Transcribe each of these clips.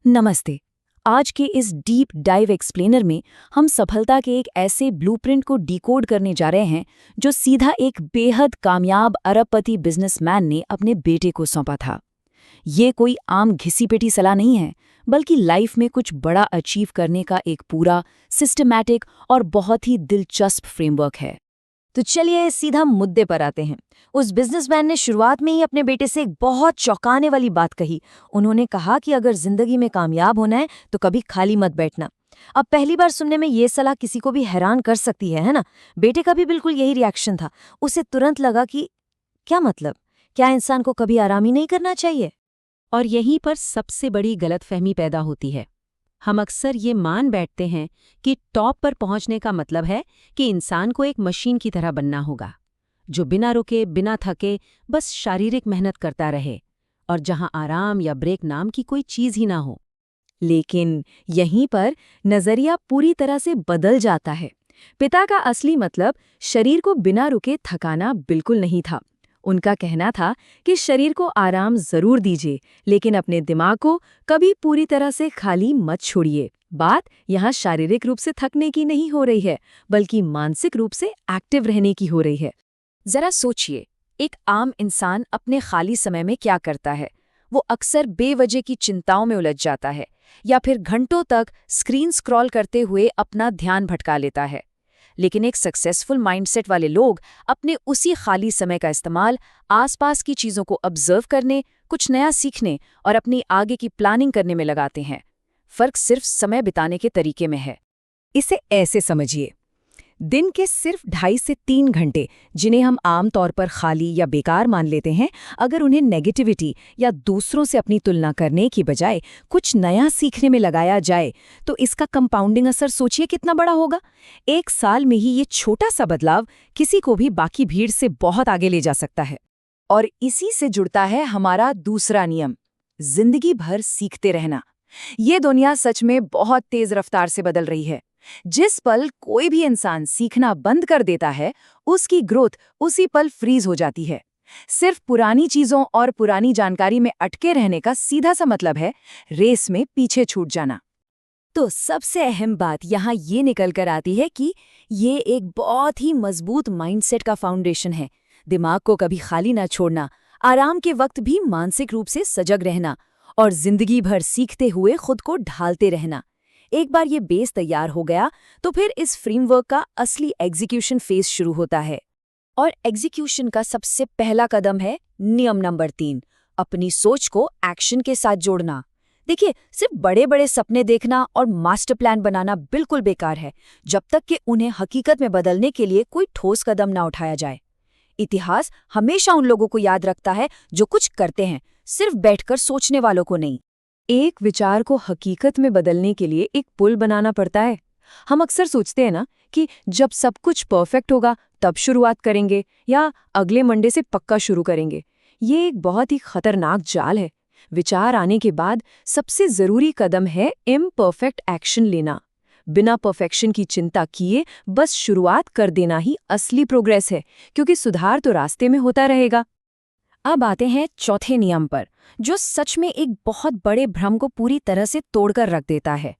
नमस्ते। आज के इस डीप डाइव एक्सप्लेनर में हम सफलता के एक ऐसे ब्लूप्रिंट को डिकोड करने जा रहे हैं जो सीधा एक बेहद कामयाब अरबपति बिजनेसमैन ने अपने बेटे को सौंपा था। ये कोई आम घिसी-पिटी सलाह नहीं है, बल्कि लाइफ में कुछ बड़ा अचीव करने का एक पूरा सिस्टमैटिक और बहुत ही दिलचस्प फ्रेमवर्क है। तो चलिए सीधा मुद्दे पर आते हैं। उस बिजनेसमैन ने शुरुआत में ही अपने बेटे से एक बहुत चौंकाने वाली बात कही। उन्होंने कहा कि अगर जिंदगी में कामयाब होना है तो कभी खाली मत बैठना। अब पहली बार सुनने में ये सलाह किसी को भी हैरान कर सकती है ना? बेटे का भी बिल्कुल यही रिएक्शन था। उसे तुरंत लगा कि क्या मतलब, क्या इंसान को कभी आराम ही नहीं करना चाहिए? और यहीं पर सबसे बड़ी गलतफहमी पैदा होती है। हम अक्सर ये मान बैठते हैं कि टॉप पर पहुंचने का मतलब है कि इंसान को एक मशीन की तरह बनना होगा, जो बिना रुके, बिना थके, बस शारीरिक मेहनत करता रहे और जहां आराम या ब्रेक नाम की कोई चीज ही ना हो। लेकिन यहीं पर नजरिया पूरी तरह से बदल जाता है। पिता का असली मतलब शरीर को बिना रुके थकाना बिल्कुल नहीं था। उनका कहना था कि शरीर को आराम जरूर दीजिए, लेकिन अपने दिमाग को कभी पूरी तरह से खाली मत छोड़िए। बात यहाँ शारीरिक रूप से थकने की नहीं हो रही है, बल्कि मानसिक रूप से एक्टिव रहने की हो रही है। जरा सोचिए, एक आम इंसान अपने खाली समय में क्या करता है? वो अक्सर बेवजह की चिंताओं में उलझ जाता है या फिर घंटों तक स्क्रीन स्क्रॉल करते हुए अपना ध्यान भटका लेता है। लेकिन एक सक्सेसफुल माइंडसेट वाले लोग अपने उसी खाली समय का इस्तेमाल आसपास की चीज़ों को ऑब्जर्व करने, कुछ नया सीखने और अपनी आगे की प्लानिंग करने में लगाते हैं। फर्क सिर्फ समय बिताने के तरीके में है। इसे ऐसे समझिए, दिन के सिर्फ 2.5 से 3 घंटे, जिन्हें हम आम तौर पर खाली या बेकार मान लेते हैं, अगर उन्हें नेगेटिविटी या दूसरों से अपनी तुलना करने की बजाय कुछ नया सीखने में लगाया जाए, तो इसका कंपाउंडिंग असर सोचिए कितना बड़ा होगा। 1 साल में ही ये छोटा सा बदलाव किसी को भी बाकी भीड़ से बहुत आगे ले जा सकता है। और इसी से जुड़ता है हमारा दूसरा नियम, जिंदगी भर सीखते रहना। ये दुनिया सच में बहुत तेज रफ्तार से बदल रही है। जिस पल कोई भी इंसान सीखना बंद कर देता है, उसकी ग्रोथ उसी पल फ्रीज हो जाती है। सिर्फ पुरानी चीजों और पुरानी जानकारी में अटके रहने का सीधा सा मतलब है रेस में पीछे छूट जाना। तो सबसे अहम बात यहाँ ये निकल कर आती है कि ये एक बहुत ही मजबूत माइंडसेट का फाउंडेशन है। दिमाग को कभी खाली ना छोड़ना, आराम के वक्त भी मानसिक रूप से सजग रहना और जिंदगी भर सीखते हुए खुद को ढालते रहना। एक बार ये बेस तैयार हो गया तो फिर इस फ्रेमवर्क का असली एग्जीक्यूशन फेज शुरू होता है। और एग्जीक्यूशन का सबसे पहला कदम है नियम नंबर 3, अपनी सोच को एक्शन के साथ जोड़ना। देखिए, सिर्फ बड़े बड़े सपने देखना और मास्टर प्लान बनाना बिल्कुल बेकार है, जब तक कि उन्हें हकीकत में बदलने के लिए कोई ठोस कदम ना उठाया जाए। इतिहास हमेशा उन लोगों को याद रखता है जो कुछ करते हैं, सिर्फ बैठकर सोचने वालों को नहीं। एक विचार को हकीकत में बदलने के लिए एक पुल बनाना पड़ता है। हम अक्सर सोचते हैं ना कि जब सब कुछ परफेक्ट होगा तब शुरुआत करेंगे या अगले मंडे से पक्का शुरू करेंगे। ये एक बहुत ही खतरनाक जाल है। विचार आने के बाद सबसे जरूरी कदम है इम्परफेक्ट एक्शन लेना। बिना परफेक्शन की चिंता किए बस शुरुआत कर देना ही असली प्रोग्रेस है, क्योंकि सुधार तो रास्ते में होता रहेगा। अब आते हैं चौथे नियम पर, जो सच में एक बहुत बड़े भ्रम को पूरी तरह से तोड़कर रख देता है।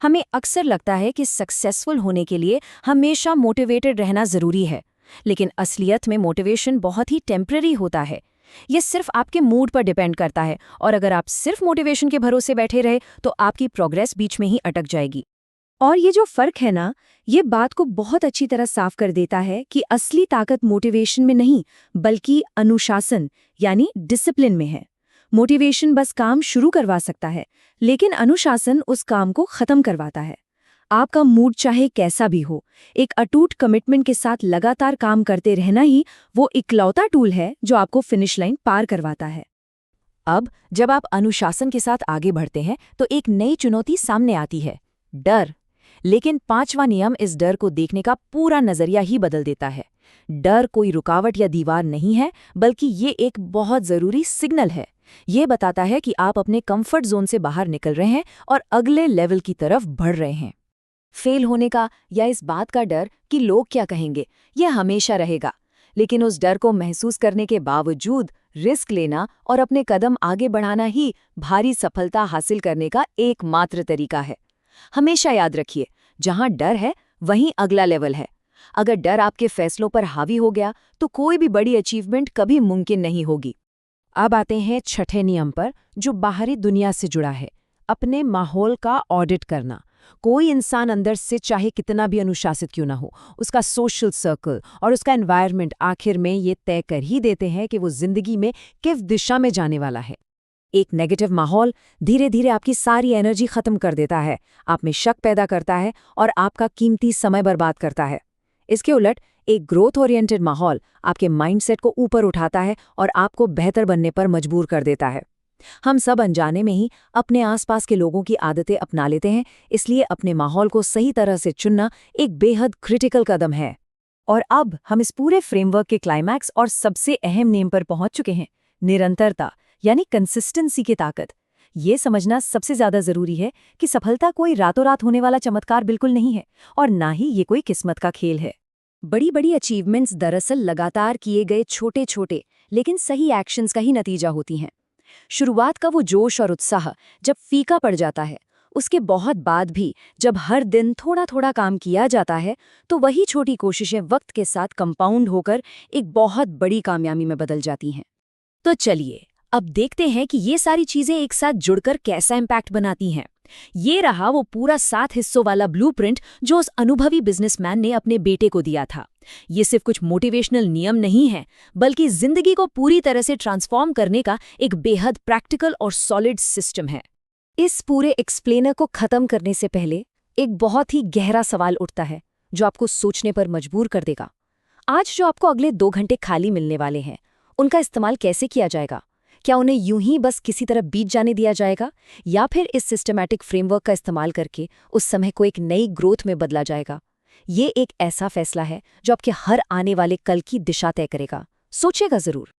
हमें अक्सर लगता है कि सक्सेसफुल होने के लिए हमेशा मोटिवेटेड रहना जरूरी है, लेकिन असलियत में मोटिवेशन बहुत ही टेम्पररी होता है। ये सिर्फ आपके मूड पर डिपेंड करता है, और अगर आप सिर्फ मोटिवेशन के भरोसे बैठे रहे तो आपकी प्रोग्रेस बीच में ही अटक जाएगी। और ये जो फर्क है ना, ये बात को बहुत अच्छी तरह साफ कर देता है कि असली ताकत मोटिवेशन में नहीं, बल्कि अनुशासन यानी डिसिप्लिन में है। मोटिवेशन बस काम शुरू करवा सकता है, लेकिन अनुशासन उस काम को खत्म करवाता है। आपका मूड चाहे कैसा भी हो, एक अटूट कमिटमेंट के साथ लगातार काम करते रहना ही वो इकलौता टूल है जो आपको फिनिश लाइन पार करवाता है। अब जब आप अनुशासन के साथ आगे बढ़ते हैं तो एक नई चुनौती सामने आती है, डर। लेकिन 5वां नियम इस डर को देखने का पूरा नजरिया ही बदल देता है। डर कोई रुकावट या दीवार नहीं है, बल्कि ये एक बहुत जरूरी सिग्नल है। ये बताता है कि आप अपने कंफर्ट जोन से बाहर निकल रहे हैं और अगले लेवल की तरफ बढ़ रहे हैं। फेल होने का या इस बात का डर कि लोग क्या कहेंगे, यह हमेशा रहेगा। लेकिन उस डर को महसूस करने के बावजूद रिस्क लेना और अपने कदम आगे बढ़ाना ही भारी सफलता हासिल करने का एकमात्र तरीका है। हमेशा याद रखिए, जहां डर है वहीं अगला लेवल है। अगर डर आपके फैसलों पर हावी हो गया तो कोई भी बड़ी अचीवमेंट कभी मुमकिन नहीं होगी। अब आते हैं छठे नियम पर, जो बाहरी दुनिया से जुड़ा है, अपने माहौल का ऑडिट करना। कोई इंसान अंदर से चाहे कितना भी अनुशासित क्यों ना हो, उसका सोशल सर्कल और उसका एनवायरनमेंट आखिर में ये तय कर ही देते हैं कि वो जिंदगी में किस दिशा में जाने वाला है। एक नेगेटिव माहौल धीरे धीरे आपकी सारी एनर्जी खत्म कर देता है, आप में शक पैदा करता है और आपका कीमती समय बर्बाद करता है। इसके उलट एक ग्रोथ ओरिएंटेड माहौल आपके माइंडसेट को ऊपर उठाता है और आपको बेहतर बनने पर मजबूर कर देता है। हम सब अनजाने में ही अपने आसपास के लोगों की आदतें अपना लेते हैं, इसलिए अपने माहौल को सही तरह से चुनना एक बेहद क्रिटिकल कदम है। और अब हम इस पूरे फ्रेमवर्क के क्लाइमैक्स और सबसे अहम नेम पर पहुंच चुके हैं, निरंतरता यानी कंसिस्टेंसी की ताकत। ये समझना सबसे ज्यादा जरूरी है कि सफलता कोई रातों रात होने वाला चमत्कार बिल्कुल नहीं है और ना ही ये कोई किस्मत का खेल है। बड़ी बड़ी अचीवमेंट्स दरअसल लगातार किए गए छोटे छोटे लेकिन सही एक्शंस का ही नतीजा होती हैं। शुरुआत का वो जोश और उत्साह जब फीका पड़ जाता है, उसके बहुत बाद भी जब हर दिन थोड़ा थोड़ा काम किया जाता है, तो वही छोटी कोशिशें वक्त के साथ कंपाउंड होकर एक बहुत बड़ी कामयाबी में बदल जाती हैं। तो चलिए अब देखते हैं कि ये सारी चीजें एक साथ जुड़कर कैसा इम्पैक्ट बनाती हैं। ये रहा वो पूरा 7 हिस्सों वाला ब्लूप्रिंट जो उस अनुभवी बिजनेसमैन ने अपने बेटे को दिया था। ये सिर्फ कुछ मोटिवेशनल नियम नहीं है, बल्कि जिंदगी को पूरी तरह से ट्रांसफॉर्म करने का एक बेहद प्रैक्टिकल और सॉलिड सिस्टम है। इस पूरे एक्सप्लेनर को खत्म करने से पहले एक बहुत ही गहरा सवाल उठता है जो आपको सोचने पर मजबूर कर देगा। आज जो आपको अगले 2 घंटे खाली मिलने वाले हैं, उनका इस्तेमाल कैसे किया जाएगा? क्या उन्हें यूं ही बस किसी तरह बीत जाने दिया जाएगा, या फिर इस सिस्टमैटिक फ्रेमवर्क का इस्तेमाल करके उस समय को एक नई ग्रोथ में बदला जाएगा? ये एक ऐसा फैसला है जो आपके हर आने वाले कल की दिशा तय करेगा। सोचिएगा जरूर।